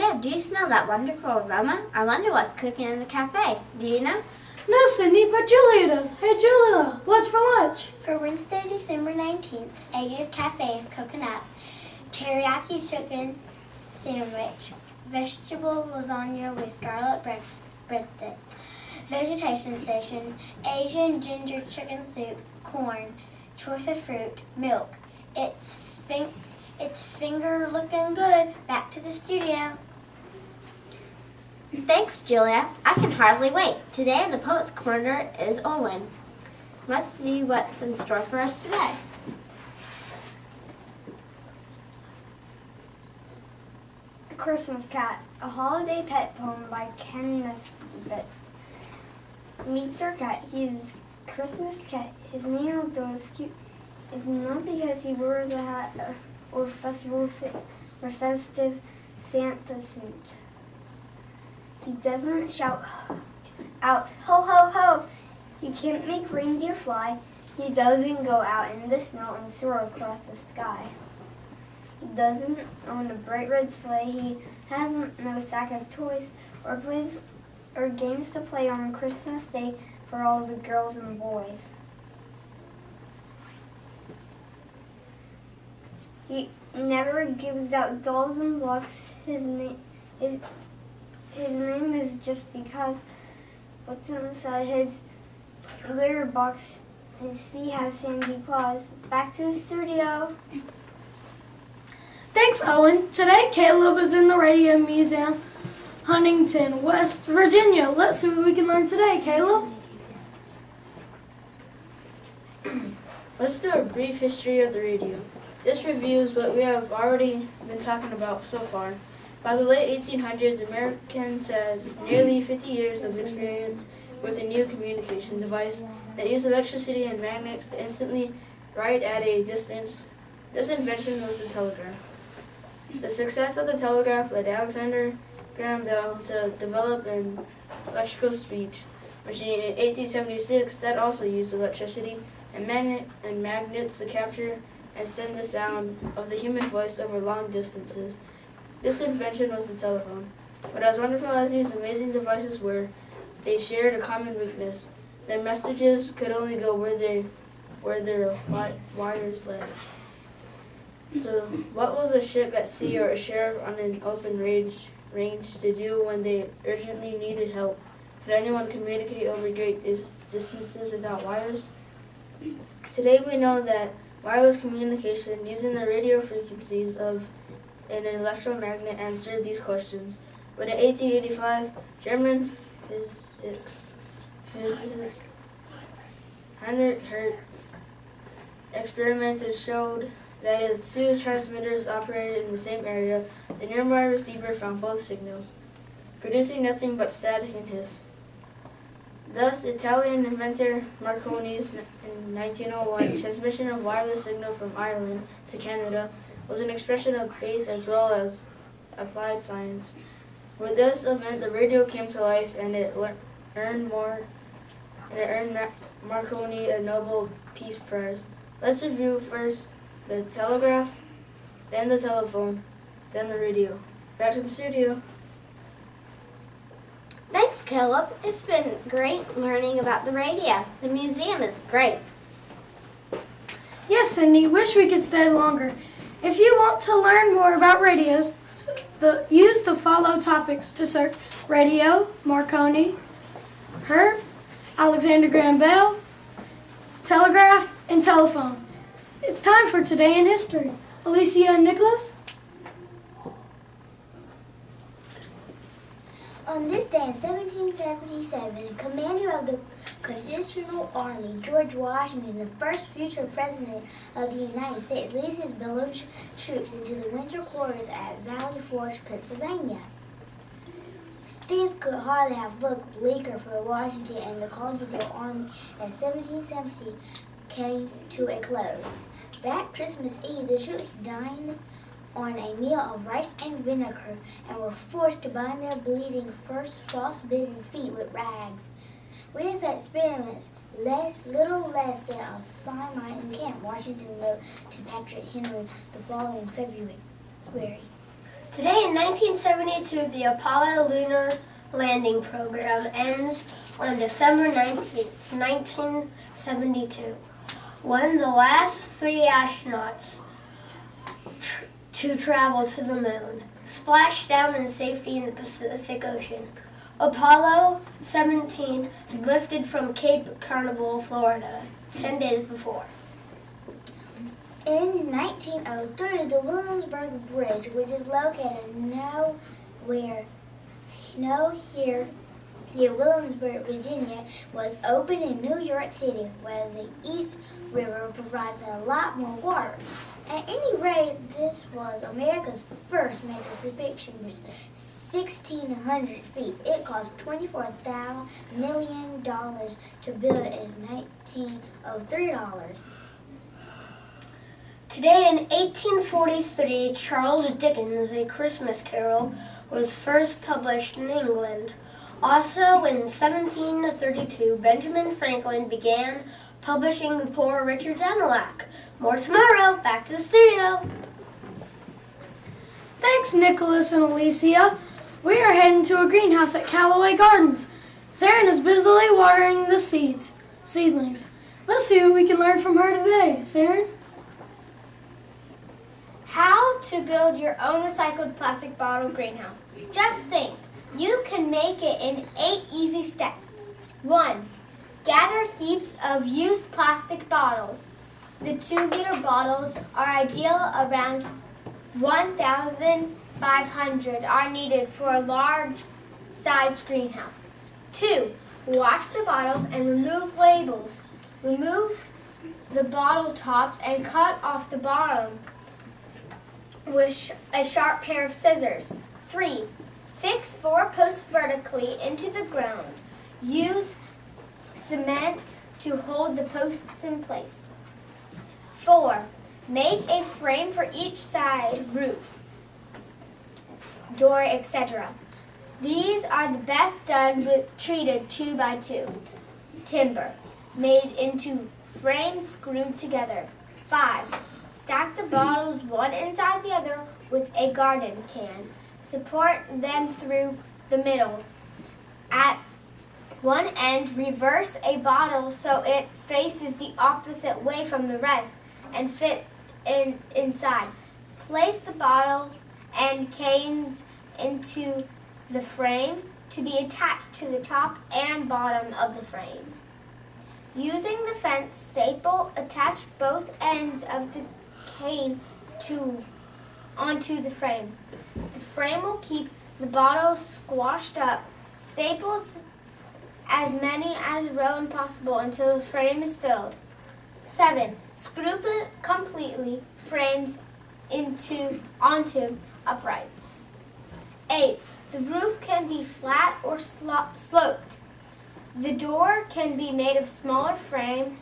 Caleb, do you smell that wonderful aroma? I wonder what's cooking in the cafe. Do you know? No, Cindy, but Julia does. Hey, Julia, what's for lunch? For Wednesday, December 19th, Aggies Cafe is cooking up teriyaki chicken sandwich, vegetable lasagna with scarlet breadstick, vegetation station, Asian ginger chicken soup, corn, choice of fruit, milk. It's finger looking good. Back to the studio. Thanks, Julia. I can hardly wait. Today in the Poets Corner is Owen. Let's see what's in store for us today. Christmas Cat, a holiday pet poem by Ken Nesbitt. Meet Sir Cat. He's Christmas Cat. His name, although it's cute, is not because he wears a hat or festive Santa suit. He doesn't shout out, ho, ho, ho. He can't make reindeer fly. He doesn't go out in the snow and soar across the sky. He doesn't own a bright red sleigh. He hasn't no sack of toys or games to play on Christmas Day for all the girls and boys. He never gives out dolls and blocks. His name is just because what's inside his litter box. His feet have sandy claws. Back to the studio. Thanks, Owen. Today, Caleb is in the Radio Museum, Huntington, West Virginia. Let's see what we can learn today, Caleb. Let's do a brief history of the radio. This reviews what we have already been talking about so far. By the late 1800s, Americans had nearly 50 years of experience with a new communication device that used electricity and magnets to instantly write at a distance. This invention was the telegraph. The success of the telegraph led Alexander Graham Bell to develop an electrical speech machine in 1876 that also used electricity and magnets to capture and send the sound of the human voice over long distances. This invention was the telephone. But as wonderful as these amazing devices were, they shared a common weakness. Their messages could only go where their wires led. So, what was a ship at sea or a sheriff on an open range to do when they urgently needed help? Could anyone communicate over great distances without wires? Today we know that wireless communication using the radio frequencies of an electromagnet answered these questions. But in 1885, German physicist Heinrich Hertz experimented showed that if two transmitters operated in the same area, the nearby receiver found both signals, producing nothing but static and hiss. Thus, Italian inventor Marconi's in 1901 transmission of wireless signal from Ireland to Canada was an expression of faith as well as applied science. With this event, the radio came to life, and it earned Marconi a Nobel Peace Prize. Let's review first the telegraph, then the telephone, then the radio. Back to the studio. Thanks, Caleb. It's been great learning about the radio. The museum is great. Yes, Cindy, wish we could stay longer. If you want to learn more about radios, use the follow topics to search radio, Marconi, Hertz, Alexander Graham Bell, telegraph, and telephone. It's time for Today in History. Alicia and Nicholas? On this day in 1777, commander of the Continental Army, George Washington, the first future president of the United States, leads his beloved troops into the winter quarters at Valley Forge, Pennsylvania. Things could hardly have looked bleaker for Washington and the Continental Army as 1770 came to a close. That Christmas Eve, the troops dined on a meal of rice and vinegar and were forced to bind their bleeding, frostbitten feet with rags. We have experienced little less than a fine night in camp, Washington wrote to Patrick Henry the following February. Today in 1972, the Apollo lunar landing program ends on December 19th, 1972, when the last three astronauts to travel to the moon splashed down in safety in the Pacific Ocean. Apollo 17 had lifted from Cape Canaveral, Florida, 10 days before. In 1903, the Williamsburg Bridge, which is located near Williamsburg, Virginia, was opened in New York City, where the East River provides a lot more water. At any rate, this was America's first major shipping bridge, 1,600 feet. It cost $24 million to build in 1903 dollars. Today in 1843, Charles Dickens' A Christmas Carol was first published in England. Also in 1732, Benjamin Franklin began publishing the Poor Richard's Almanac. More tomorrow. Back to the studio. Thanks, Nicholas and Alicia. We are heading to a greenhouse at Callaway Gardens. Saren is busily watering the seedlings. Let's see what we can learn from her today. Saren? How to build your own recycled plastic bottle greenhouse. Just think, you can make it in 8 easy steps. 1. Gather heaps of used plastic bottles. The 2-liter bottles are ideal. Around 1,500 are needed for a large-sized greenhouse. 2. Wash the bottles and remove labels. Remove the bottle tops and cut off the bottom with a sharp pair of scissors. 3. Fix 4 posts vertically into the ground. Use cement to hold the posts in place. 4. Make a frame for each side, roof, door, etc. These are the best done with treated 2x2 timber made into frames screwed together. 5. Stack the bottles one inside the other with a garden can. Support them through the middle. At one end, reverse a bottle so it faces the opposite way from the rest and fit inside. Place the bottles and cans into the frame to be attached to the top and bottom of the frame. Using the fence staple, attach both ends of the cane onto the frame. The frame will keep the bottles squashed up. Staples as many as row possible until the frame is filled. 7. Screw completely frames onto uprights. 8. The roof can be flat or sloped. The door can be made of smaller frame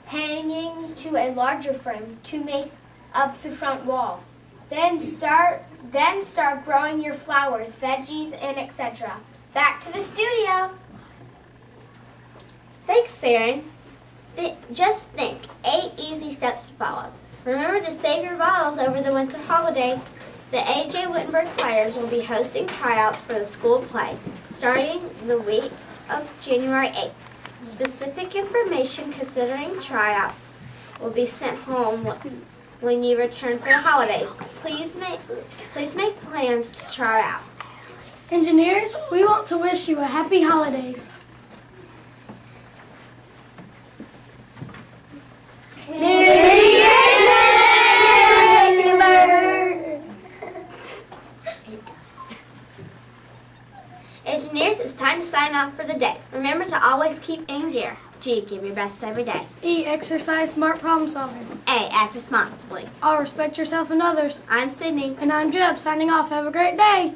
hanging to a larger frame to make up the front wall. Then start growing your flowers, veggies, and etc. Back to the studio. Thanks, Saren. Just think, 8 easy steps to follow. Remember to save your bottles over the winter holiday. The A.J. Wittenberg Players will be hosting tryouts for the school play, starting the week of January 8th. Specific information considering tryouts will be sent home when you return for the holidays. Please make plans to try out. Engineers, we want to wish you a happy holidays. Engineers, it's time to sign off for the day. Remember to always keep in gear. G, give your best every day. E, exercise smart problem solving. A, act responsibly. R, respect yourself and others. I'm Sydney. And I'm Jeb, signing off. Have a great day.